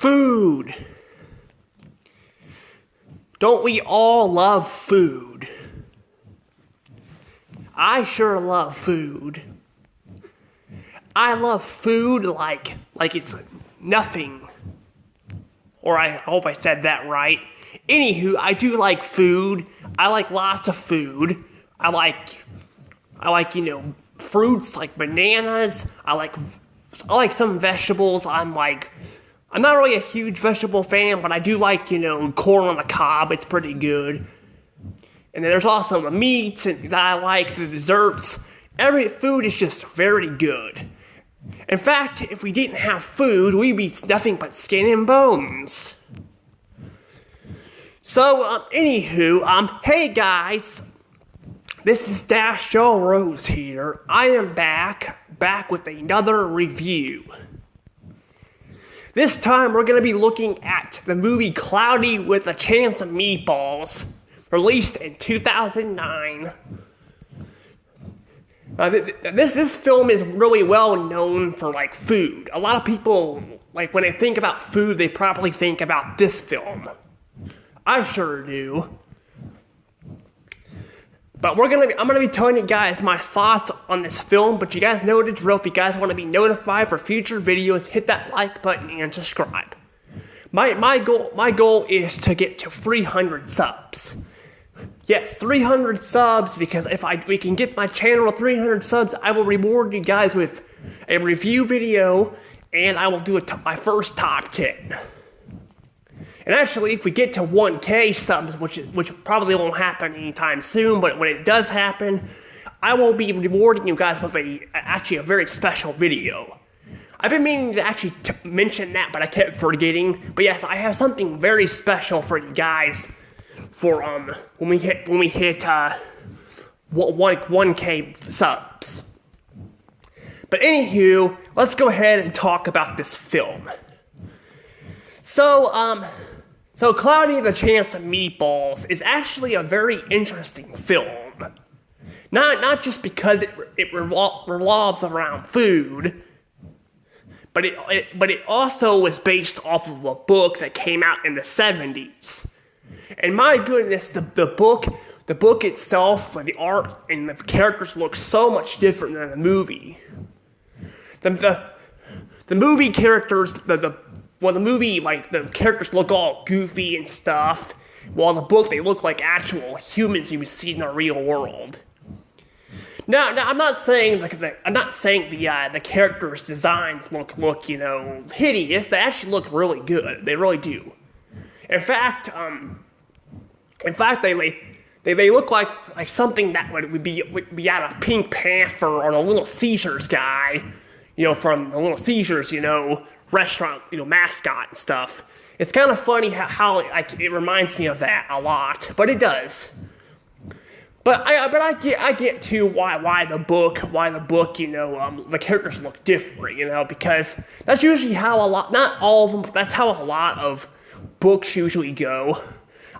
Food. Don't we all love food? I sure love food. I love food like it's nothing. Or I hope I said that right. Anywho, I do like food. I like lots of food. I like fruits like bananas. I like some vegetables. I'm not really a huge vegetable fan, but I do like, corn on the cob. It's pretty good. And then there's also the meats that I like, the desserts. Every food is just very good. In fact, if we didn't have food, we'd be nothing but skin and bones. So, anywho, hey guys, this is Dash Joe Rose here. I am back with another review. This time we're going to be looking at the movie Cloudy with a Chance of Meatballs, released in 2009. This film is really well known for food. A lot of people, when they think about food, they probably think about this film. I sure do. But I'm gonna be telling you guys my thoughts on this film. But you guys know the drill. If you guys want to be notified for future videos, hit that like button and subscribe. My goal is to get to 300 subs. Yes, 300 subs, because if we can get my channel to 300 subs, I will reward you guys with a review video, and I will do my first top 10. And actually, if we get to 1K subs, which probably won't happen anytime soon, but when it does happen, I will be rewarding you guys with actually a very special video. I've been meaning to actually mention that, but I kept forgetting. But yes, I have something very special for you guys for when we hit 1K subs. But anywho, let's go ahead and talk about this film. So Cloudy with a Chance of Meatballs is actually a very interesting film. Not just because it revolves around food, but it also was based off of a book that came out in the 70s. And my goodness, the book itself, the art and the characters look so much different than the movie. The movie characters, the movie, the characters look all goofy and stuff, while in the book they look like actual humans you would see in the real world. Now I'm not saying the characters' designs look hideous. They actually look really good. They really do. In fact, they look like something that would be out of Pink Panther or the Little Caesars guy, from the Little Caesars, restaurant, mascot and stuff. It's kind of funny how it reminds me of that a lot, but it does. But I get to why the book, the characters look different, because that's usually how not all of them, but that's how a lot of books usually go.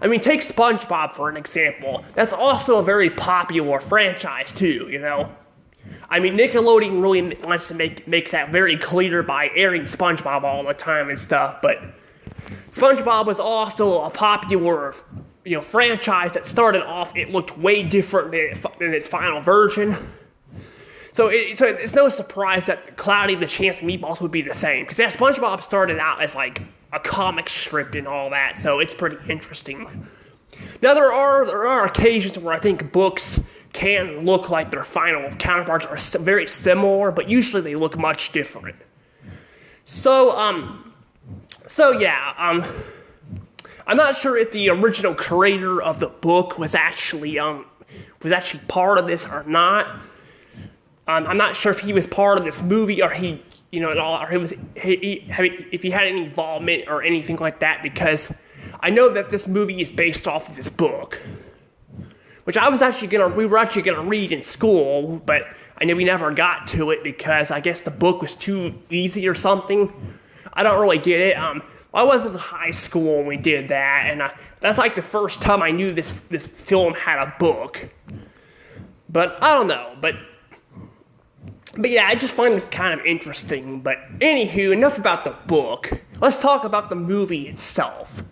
I mean, take SpongeBob for an example. That's also a very popular franchise too, I mean, Nickelodeon really wants to make that very clear by airing SpongeBob all the time and stuff, but SpongeBob was also a popular, franchise that started off, it looked way different than its final version. So it's no surprise that Cloudy with a Chance of Meatballs would be the same, because SpongeBob started out as a comic strip and all that, so it's pretty interesting. Now there are occasions where I think books can look like their final counterparts are very similar, but usually they look much different. So yeah, I'm not sure if the original creator of the book was actually part of this or not. I'm not sure if he was part of this movie or if he had any involvement or anything like that, because I know that this movie is based off of this book, which we were actually gonna read in school, but I know we never got to it because I guess the book was too easy or something. I don't really get it. I was in high school when we did that, and that's the first time I knew this film had a book. But I don't know, but yeah, I just find this kind of interesting. But anywho, enough about the book. let's talk about the movie itself.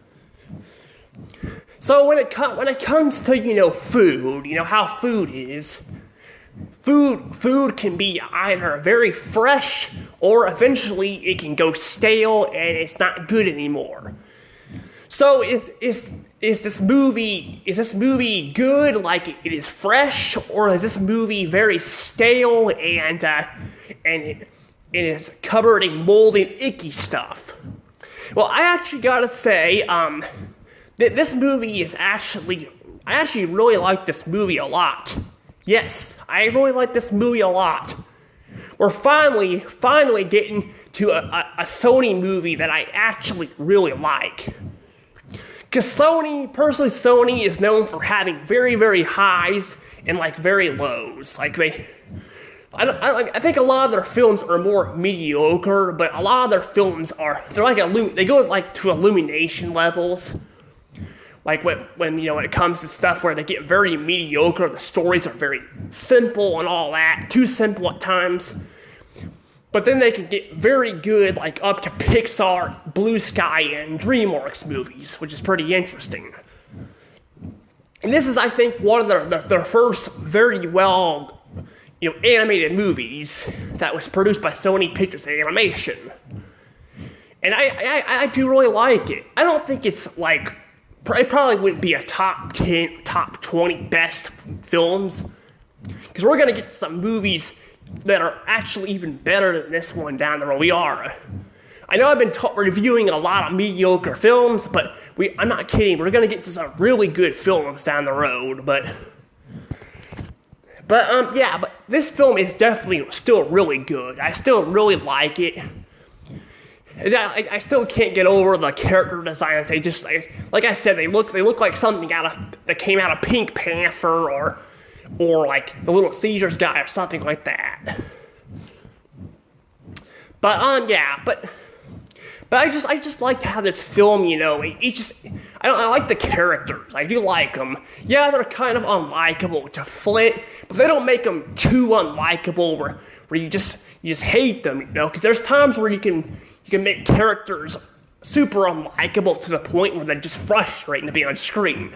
So when it comes to, food, how food is, food can be either very fresh or eventually it can go stale and it's not good anymore. So is this movie good, like it is fresh, or is this movie very stale and it is covered in moldy and icky stuff? Well, I actually gotta say, that this movie is I actually really like this movie a lot. Yes, I really like this movie a lot. We're finally getting to a Sony movie that I actually really like. Because Sony is known for having very, very highs and very lows. I think a lot of their films are more mediocre, but a lot of their films they go to illumination levels. Like when it comes to stuff where they get very mediocre, the stories are very simple and all that, too simple at times. But then they can get very good, up to Pixar, Blue Sky, and DreamWorks movies, which is pretty interesting. And this is, I think, one of their first very well, animated movies that was produced by Sony Pictures Animation. And I do really like it. I don't think it's it probably wouldn't be a top 10, top 20 best films. Because we're going to get some movies that are actually even better than this one down the road. We are. I know I've been reviewing a lot of mediocre films, but I'm not kidding. We're going to get to some really good films down the road. But this film is definitely still really good. I still really like it. I still can't get over the character designs. They just, like I said, they look like something that came out of Pink Panther or the Little Caesars guy or something like that. But I just like how this film, I like the characters. I do like them. Yeah, they're kind of unlikable to Flint, but they don't make them too unlikable where you just hate them, because there's times where you can make characters super unlikable to the point where they're just frustrating to be on screen.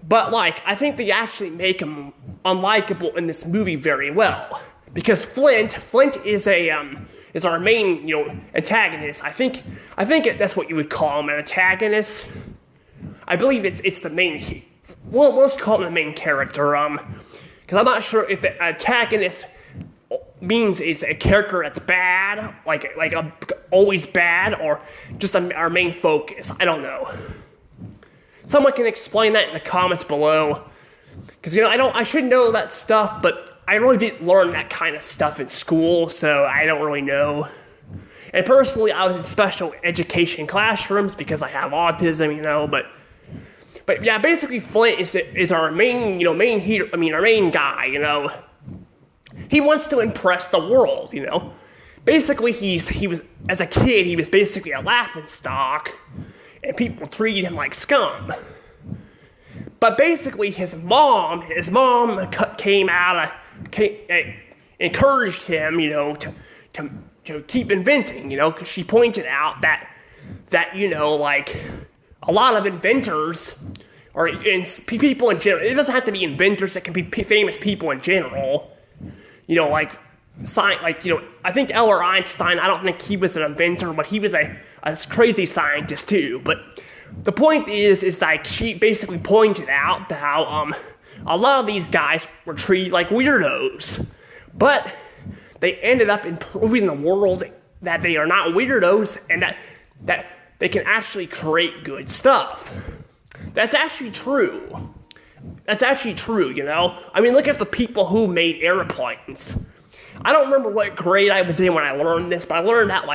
But I think they actually make him unlikable in this movie very well, because Flint is our main antagonist. I think that's what you would call him, an antagonist. I believe it's the main. Well, let's call him the main character. Because I'm not sure if the antagonist means it's a character that's bad, always bad, or just our main focus. I don't know. Someone can explain that in the comments below, because I should know that stuff, but I really didn't learn that kind of stuff in school, so I don't really know. And personally, I was in special education classrooms because I have autism, but yeah, basically Flint is our main hero. Our main guy. He wants to impress the world, Basically, he was as a kid, he was basically a laughingstock, and people treated him like scum. But basically, his mom encouraged him, to keep inventing, because she pointed out that a lot of inventors, or people in general, it doesn't have to be inventors, it can be famous people in general. I think Albert Einstein, I don't think he was an inventor, but he was a crazy scientist too. But the point is she basically pointed out how a lot of these guys were treated like weirdos, but they ended up improving the world that they are not weirdos and that they can actually create good stuff. That's actually true. Look at the people who made airplanes. I don't remember what grade I was in when I learned this, but I learned that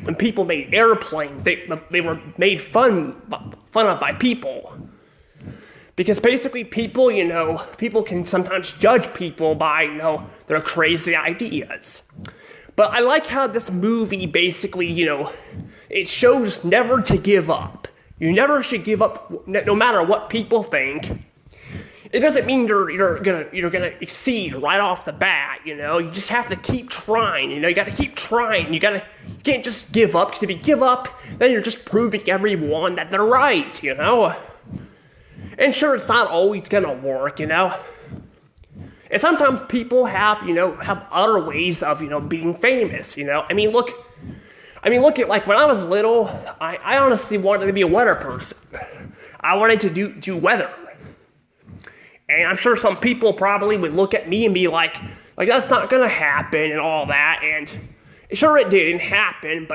when people made airplanes, they were made fun of by people. Because basically people can sometimes judge people by, their crazy ideas. But I like how this movie basically, it shows never to give up. You never should give up, no matter what people think. it doesn't mean you're gonna exceed right off the bat. You know, you just have to keep trying. You know, you got to keep trying. You can't just give up, because if you give up, then you're just proving everyone that they're right. You know, and sure, it's not always gonna work. You know, and sometimes people have other ways of being famous. You know, I mean, look at, like, when I was little, I honestly wanted to be a weather person. I wanted to do weather. And I'm sure some people probably would look at me and be like that's not gonna happen and all that. And sure, it didn't happen,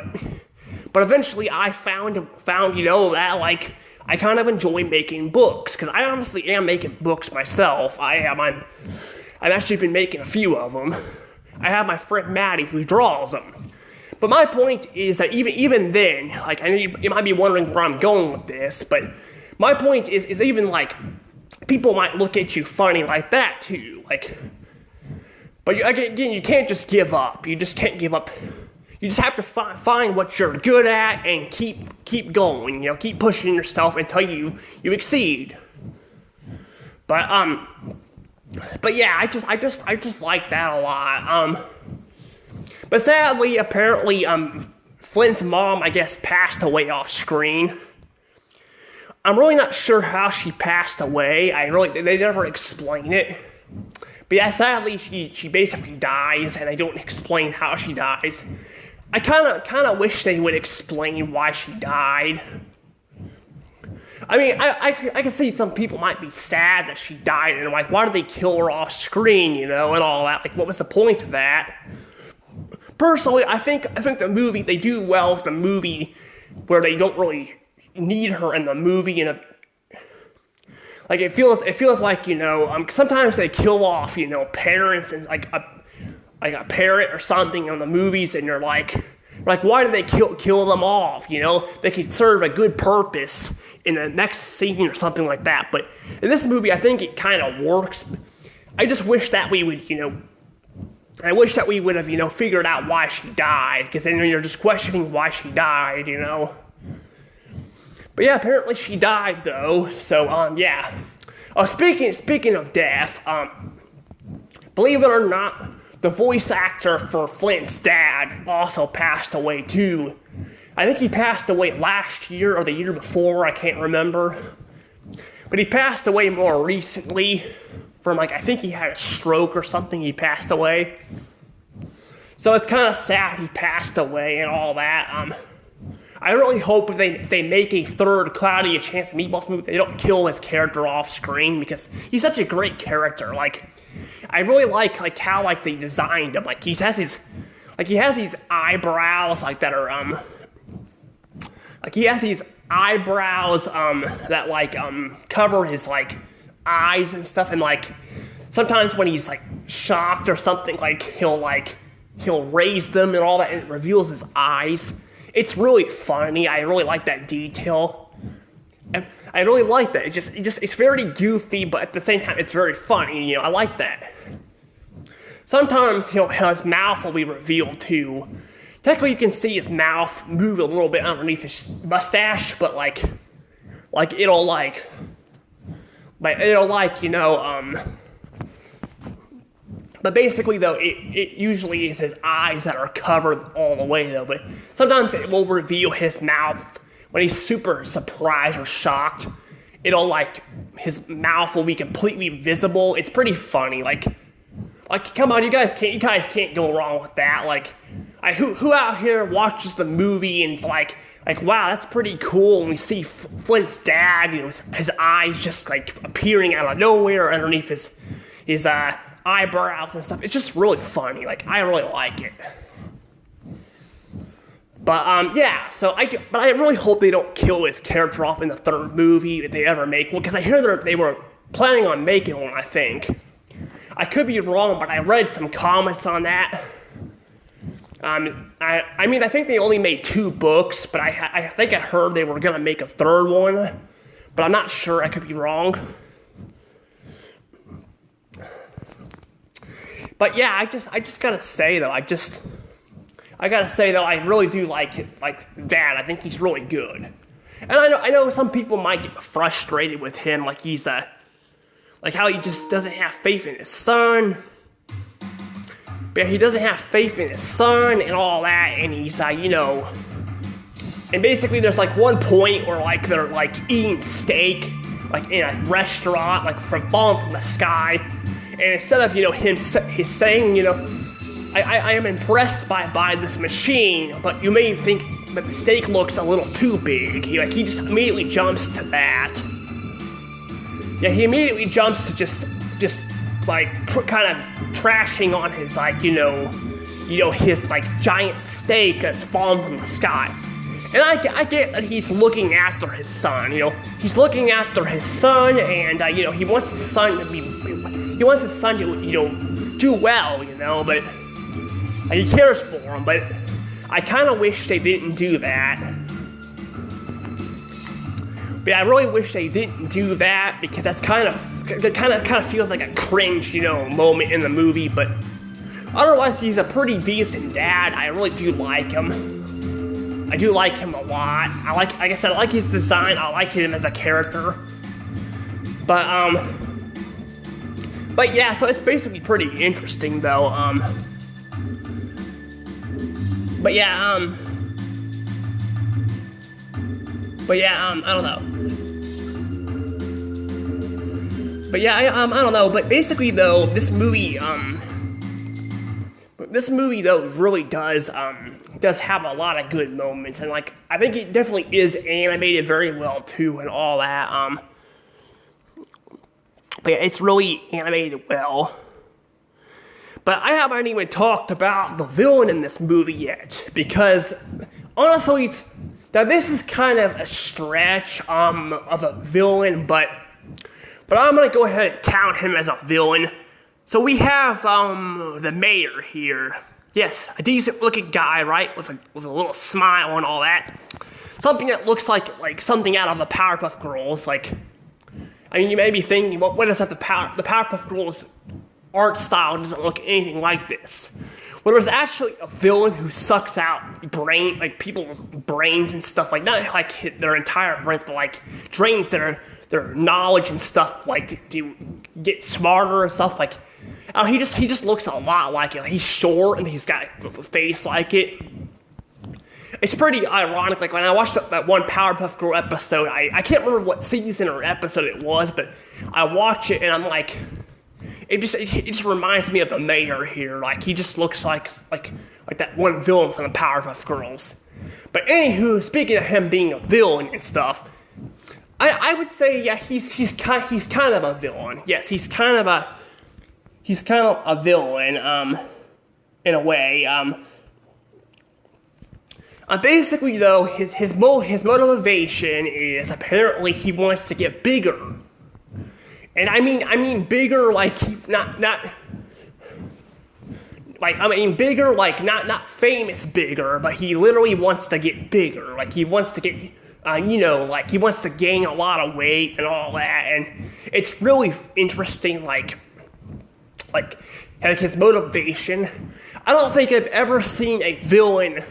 but eventually I found that, like, I kind of enjoy making books, because I honestly am making books myself. I've actually been making a few of them. I have my friend Maddie who draws them. But my point is that even then, like, I know you might be wondering where I'm going with this, but my point is even, like, people might look at you funny like that too, like. But again, you can't just give up. You just can't give up. You just have to find what you're good at and keep going. Keep pushing yourself until you exceed. But yeah, I just like that a lot. But sadly, apparently, Flint's mom, I guess, passed away off screen. I'm really not sure how she passed away. They never explain it. But yeah, sadly, she basically dies, and they don't explain how she dies. I kind of wish they would explain why she died. I mean, I can see some people might be sad that she died, and like, why did they kill her off screen, and all that? Like, what was the point of that? Personally, I think the movie, they do well with the movie where they don't really need her in the movie, and like, it feels like, sometimes they kill off, parents, and like a parent or something in the movies, and you're like, why did they kill them off? They could serve a good purpose in the next scene or something like that. But in this movie, I think it kind of works. I just wish that we would, have, figured out why she died, because then you're just questioning why she died, But yeah, apparently she died, though. So, yeah. Speaking of death, believe it or not, the voice actor for Flint's dad also passed away, too. I think he passed away last year or the year before, I can't remember. But he passed away more recently from, like, I think he had a stroke or something. He passed away. So it's kind of sad he passed away and all that. I really hope if they make a third Cloudy, a Chance of Meatballs movie, they don't kill his character off screen, because he's such a great character. Like, I really like how, like, they designed him. Like, he has these eyebrows, like, that are, like, he has these eyebrows, that, like, cover his, like, eyes and stuff, and, like, sometimes when he's, like, shocked or something, like, he'll raise them and all that, and it reveals his eyes. It's really funny. I really like that detail. I really like that. It's very goofy, but at the same time, it's very funny. I like that. Sometimes his mouth will be revealed too. Technically, you can see his mouth move a little bit underneath his mustache, but But basically, though, it usually is his eyes that are covered all the way, though. But sometimes it will reveal his mouth when he's super surprised or shocked. It'll, like, his mouth will be completely visible. It's pretty funny. Like, come on, you guys can't go wrong with that. Like, who out here watches the movie and it's like, wow, that's pretty cool. And we see Flint's dad, his eyes just, like, appearing out of nowhere underneath his eyebrows and stuff. It's just really funny. Like, I really like it. But yeah, but I really hope they don't kill his character off in the third movie if they ever make one, because I hear they were planning on making one, I think. I could be wrong, but I read some comments on that. I think they only made 2 books, but I think I heard they were gonna make a third one, but I'm not sure. I could be wrong. But yeah, I just gotta say though, I really do like Dad. I think he's really good. And I know some people might get frustrated with him, like he's like how he just doesn't have faith in his son. But he doesn't have faith in his son and all that, and he's and basically there's like one point where like they're like eating steak like in a restaurant, like falling from the sky, and instead of he's saying I am impressed by this machine, but you may think that the steak looks a little too big. He just immediately jumps to that. Yeah, he immediately jumps to just like kind of trashing on his his like giant steak that's fallen from the sky. And I get that he's looking after his son. He's looking after his son, and he wants his son to do well. But he cares for him. But I kind of wish they didn't do that. But I really wish they didn't do that, because that's kind of feels like a cringe, moment in the movie. But otherwise, he's a pretty decent dad. I really do like him. I do like him a lot. Like I said, I like his design. I like him as a character. But yeah, so it's basically pretty interesting though. But yeah, I don't know. But yeah, I don't know. But basically though, this movie though really does have a lot of good moments, and like I think it definitely is animated very well too, and all that. But yeah, it's really animated well. But I haven't even talked about the villain in this movie yet, because honestly, now this is kind of a stretch of a villain, but I'm gonna go ahead and count him as a villain. So we have the mayor here. Yes, a decent looking guy, right? With a little smile and all that. Something that looks like something out of the Powerpuff Girls. Like, I mean, you may be thinking, what is that? The Powerpuff Girls art style doesn't look anything like this. Well, there's actually a villain who sucks out people's brains and stuff, like not like their entire brains, but like drains their knowledge and stuff, like to get smarter and stuff. Like, he just looks a lot like it. He's short and he's got a face like it. It's pretty ironic. Like when I watched that one Powerpuff Girl episode, I can't remember what season or episode it was, but I watch it and I'm like, it just reminds me of the mayor here. Like he just looks like that one villain from the Powerpuff Girls. But anywho, speaking of him being a villain and stuff, I would say yeah, he's kind of a villain. Yes, he's kind of a villain in a way. Basically though, his motivation is apparently he wants to get bigger. And I mean bigger like bigger like not famous bigger, but he literally wants to get bigger. Like he wants to get like he wants to gain a lot of weight and all that, and it's really interesting like his motivation. I don't think I've ever seen a villain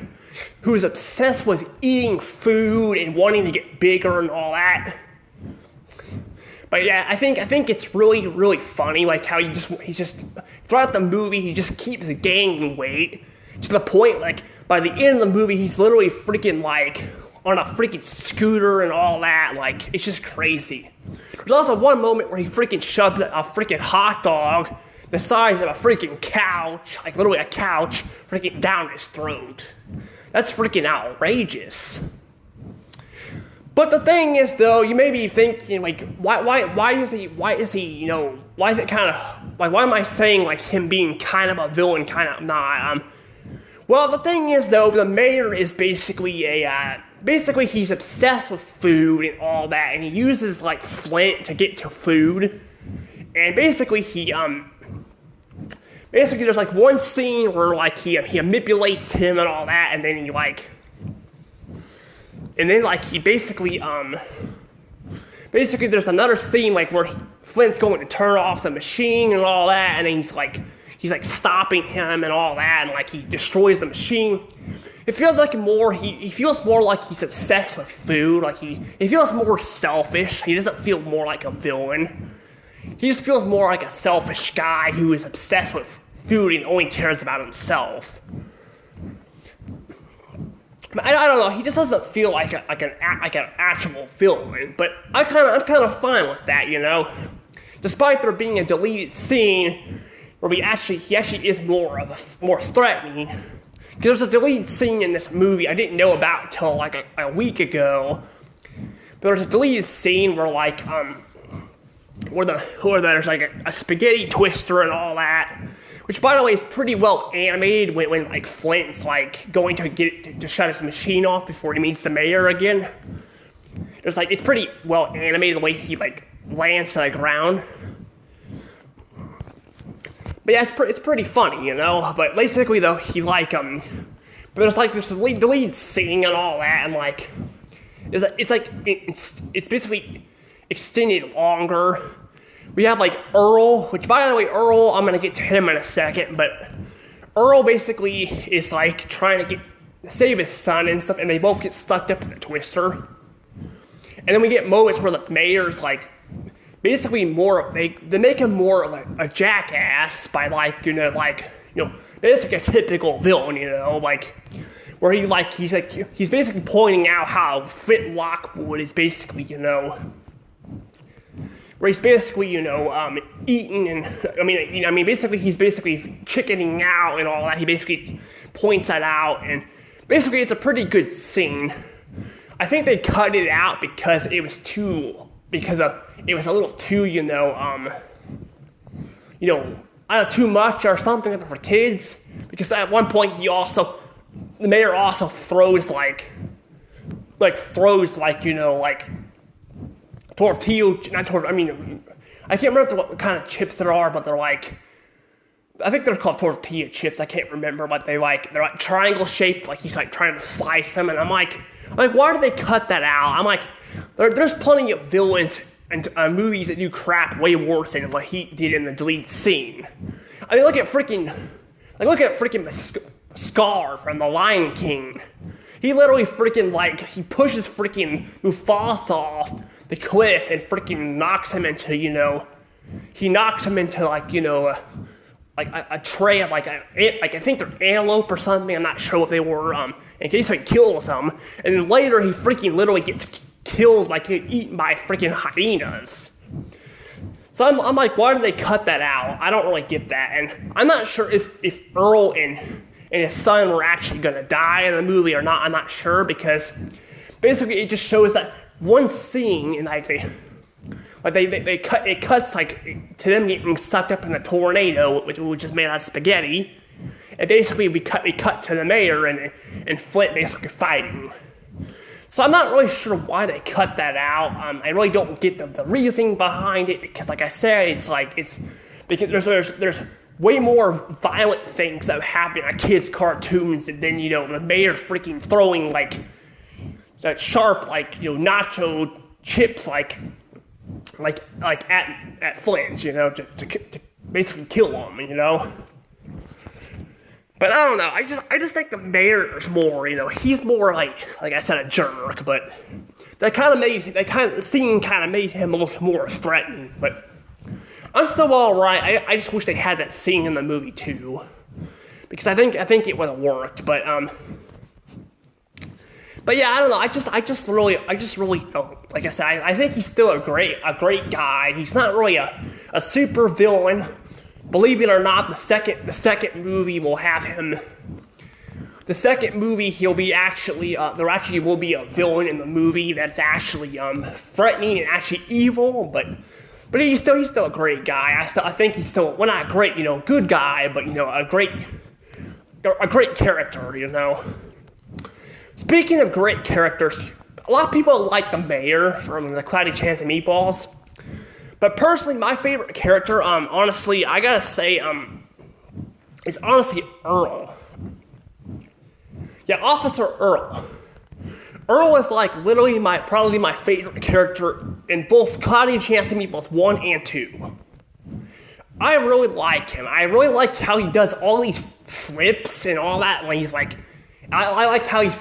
who's obsessed with eating food and wanting to get bigger and all that. But yeah, I think it's really, really funny, like how he's just throughout the movie he just keeps gaining weight to the point like by the end of the movie he's literally freaking like on a freaking scooter and all that. Like it's just crazy. There's also one moment where he freaking shoves a freaking hot dog the size of a freaking couch, like literally a couch, freaking down his throat. That's freaking outrageous. But the thing is, though, you may be thinking, like, why is it kind of, like, why am I saying, like, him being kind of a villain, kind of not? Well, the thing is, though, the mayor is basically basically he's obsessed with food and all that, and he uses, like, Flint to get to food, and basically there's, like, one scene where, like, he manipulates him and all that, and then he, like, he basically there's another scene, like, where Flint's going to turn off the machine and all that, and then he's stopping him and all that, and, like, he destroys the machine. It feels like he feels more like he's obsessed with food, like, he feels more selfish. He doesn't feel more like a villain. he just feels more like a selfish guy who is obsessed with food and only cares about himself. I don't know. He just doesn't feel like an actual villain, but I'm kind of fine with that, you know. Despite there being a deleted scene where he actually is more threatening. Because there's a deleted scene in this movie I didn't know about until like a week ago. But there's a deleted scene where like where there's like a spaghetti twister and all that. Which, by the way, is pretty well animated when like Flint's like going to to shut his machine off before he meets the mayor again. It's pretty well animated the way he like lands to the ground. But yeah, it's pretty funny, you know. But basically though, he like but there's like this deleted scene and all that, and like it's basically extended longer. We have like Earl, which by the way, Earl, I'm gonna get to him in a second, but Earl basically is like trying to save his son and stuff, and they both get stuck up in the twister. And then we get moments where the mayor's like basically they make him more of a jackass by basically a typical villain, you know, like where he's basically pointing out how Flint Lockwood is basically, you know, where he's basically, you know, eating and, basically he's basically chickening out and all that. He basically points that out, and basically it's a pretty good scene. I think they cut it out because it was it was a little too, too much or something for kids. Because at one point the mayor also throws tortilla, I can't remember what kind of chips there are, but they're like, I think they're called tortilla chips, I can't remember, but they're like triangle shaped, like he's like trying to slice them, and I'm like, why did they cut that out? I'm like, there's plenty of villains and movies that do crap way worse than what he did in the deleted scene. I mean, look at freaking Scar from The Lion King. He literally he pushes freaking Mufasa off the cliff and freaking knocks him into, a tray of I think they're antelope or something, I'm not sure what they were, in case it kills him, and then later he freaking literally gets killed, eaten by freaking hyenas. So I'm like, why did they cut that out? I don't really get that, and I'm not sure if Earl and his son were actually gonna die in the movie or not. I'm not sure, because basically it just shows that one scene, and it cuts to them getting sucked up in a tornado, which is made out of spaghetti, and basically we cut to the mayor and Flint basically fighting. So I'm not really sure why they cut that out. I really don't get the reasoning behind it, because like I said, it's because there's way more violent things that happen in kids' cartoons than the mayor freaking throwing that sharp nacho chips at Flint, to basically kill him, But I don't know. I just think the mayor's more, he's more like I said, a jerk. But the scene kind of made him look more threatening. But I'm still all right. I just wish they had that scene in the movie too, because I think it would have worked. But yeah, I don't know. I just really don't. Like I said, I think he's still a great guy. He's not really a super villain. Believe it or not, the second movie will have him. The second movie, he'll be there actually will be a villain in the movie that's actually threatening and actually evil, but he's still a great guy. I think he's still, well, not a great, good guy, but a great character, Speaking of great characters, a lot of people like the mayor from the Chance of Meatballs. But personally, my favorite character, honestly, I gotta say, is honestly Earl. Yeah, Officer Earl. Earl is literally probably my favorite character in both Chance of Meatballs 1 and 2. I really like him. I really like how he does all these flips and all that when he's I like how he's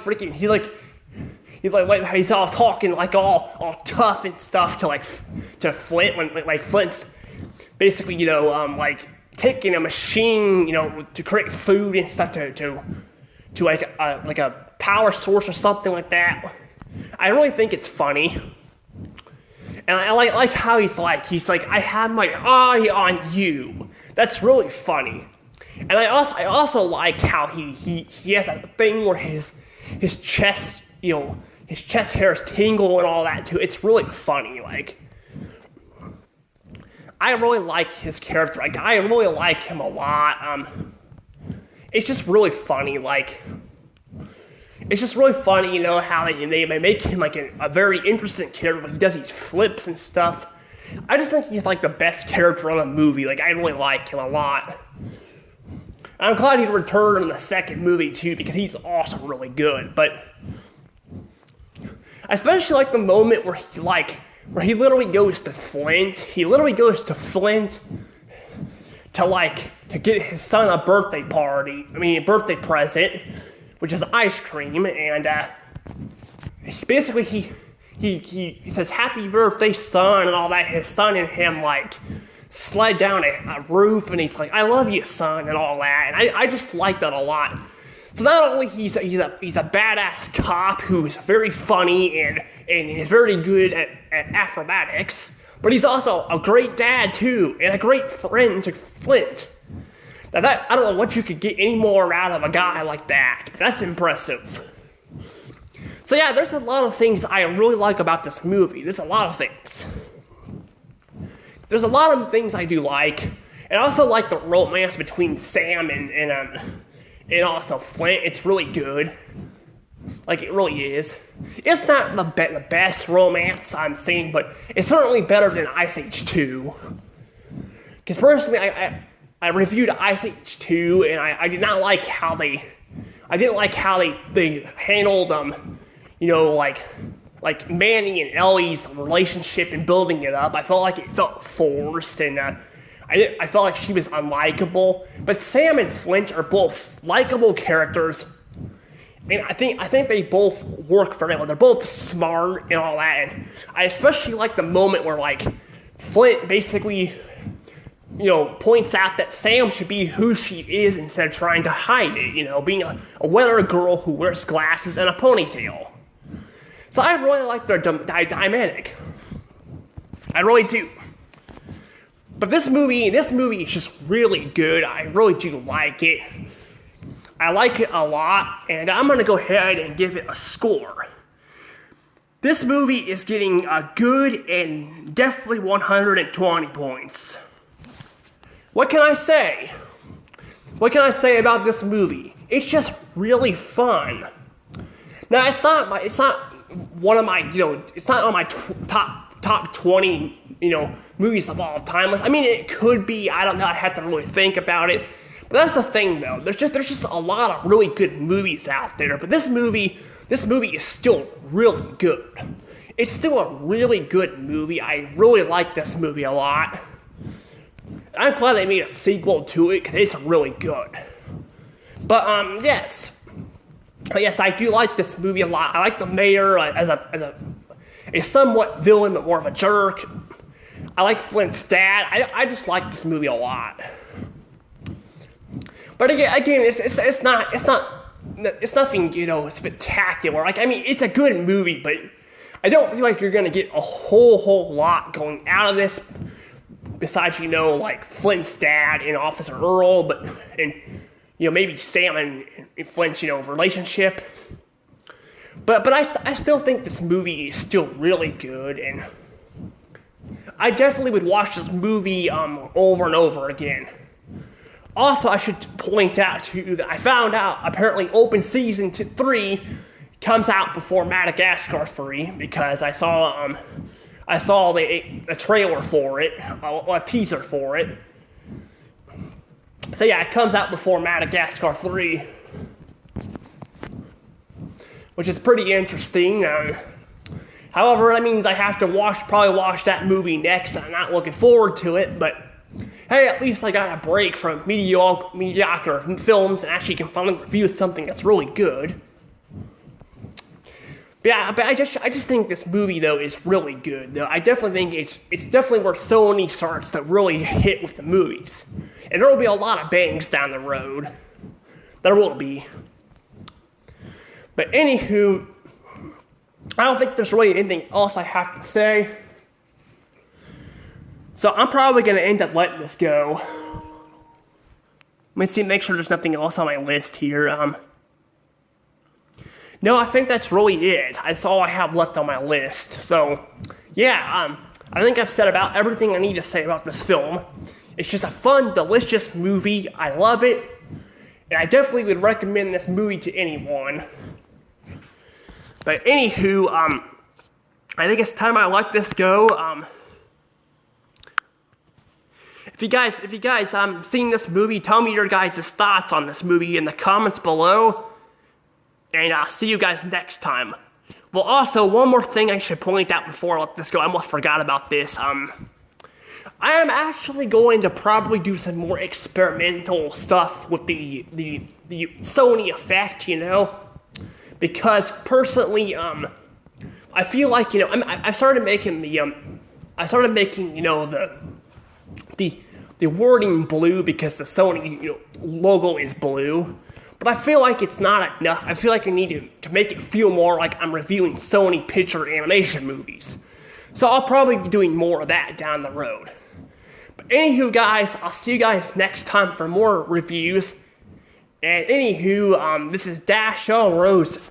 all talking all tough and stuff to Flint when Flint's basically, like taking a machine, to create food and stuff to like a power source or something like that. I really think it's funny. And I like how he's like, I have my eye on you. That's really funny. And I also like how he has that thing where his chest, his chest hairs tingle and all that too. It's really funny. Like, I really like his character. Like, I really like him a lot. It's just really funny. Like, it's just really funny, how they make him like a very interesting character. Like, he does these flips and stuff. I just think he's like the best character in the movie. Like, I really like him a lot. I'm glad he returned in the second movie too, because he's also really good. But I especially like the moment where he literally goes to Flint. He literally goes to Flint to get his son a birthday present, which is ice cream, and basically he says happy birthday, son, and all that. His son and him slide down a roof, and he's like, I love you, son, and all that. And I just like that a lot. So not only he's a badass cop who's very funny and is very good at acrobatics, but he's also a great dad too, and a great friend to Flint. Now I don't know what you could get any more out of a guy like that. That's impressive. So yeah, there's a lot of things I really like about this movie. There's a lot of things. There's a lot of things I do like, and I also like the romance between Sam and also Flint. It's really good. Like, it really is. It's not the best romance I'm seeing, but it's certainly better than Ice Age 2. Because personally, I reviewed Ice Age 2, and I did not like how they handled like Manny and Ellie's relationship and building it up. I felt like it felt forced, and I felt like she was unlikable. But Sam and Flint are both likable characters, and I think they both work very well. They're both smart and all that, and I especially like the moment where Flint basically points out that Sam should be who she is instead of trying to hide it. Being a weather girl who wears glasses and a ponytail. So I really like their dynamic. I really do. But this movie is just really good. I really do like it. I like it a lot, and I'm going to go ahead and give it a score. This movie is getting a good and definitely 120 points. What can I say? What can I say about this movie? It's just really fun. Now, it's not one of my, it's not on my top 20, movies of all time list. I mean, it could be. I don't know. I have to really think about it. But that's the thing, though. There's just a lot of really good movies out there. But this movie is still really good. It's still a really good movie. I really like this movie a lot. I'm glad they made a sequel to it because it's really good. But yes. But yes, I do like this movie a lot. I like the mayor as a somewhat villain, but more of a jerk. I like Flint's dad. I just like this movie a lot. But again, it's nothing spectacular. It's a good movie, but I don't feel like you're gonna get a whole lot going out of this. Besides, Flint's dad and Officer Earl, and maybe Sam and Flint's, relationship. But I still think this movie is still really good, and I definitely would watch this movie over and over again. Also, I should point out to you that I found out apparently Open Season 3 comes out before Madagascar 3 because I saw the trailer for it, a teaser for it. So yeah, it comes out before Madagascar 3, which is pretty interesting. However, that means I have to probably watch that movie next. I'm not looking forward to it, but hey, at least I got a break from mediocre films and actually can finally review something that's really good. Yeah, but I just think this movie though is really good. Though I definitely think it's definitely where Sony starts to really hit with the movies, and there will be a lot of bangs down the road. There will be. But anywho, I don't think there's really anything else I have to say. So I'm probably gonna end up letting this go. Let me see, make sure there's nothing else on my list here. No, I think that's really it. That's all I have left on my list. So, yeah, I think I've said about everything I need to say about this film. It's just a fun, delicious movie. I love it. And I definitely would recommend this movie to anyone. But anywho, I think it's time I let this go. If you guys seen this movie, tell me your guys' thoughts on this movie in the comments below. And I'll see you guys next time. Well, also, one more thing I should point out before I let this go. I almost forgot about this. I am actually going to probably do some more experimental stuff with the Sony effect, you know? Because personally, I feel like, you know, I started making you know, the wording blue because the Sony, you know, logo is blue. But I feel like it's not enough. I feel like I need to make it feel more like I'm reviewing Sony picture animation movies. So I'll probably be doing more of that down the road. But anywho, guys, I'll see you guys next time for more reviews. And anywho, this is Dash Rose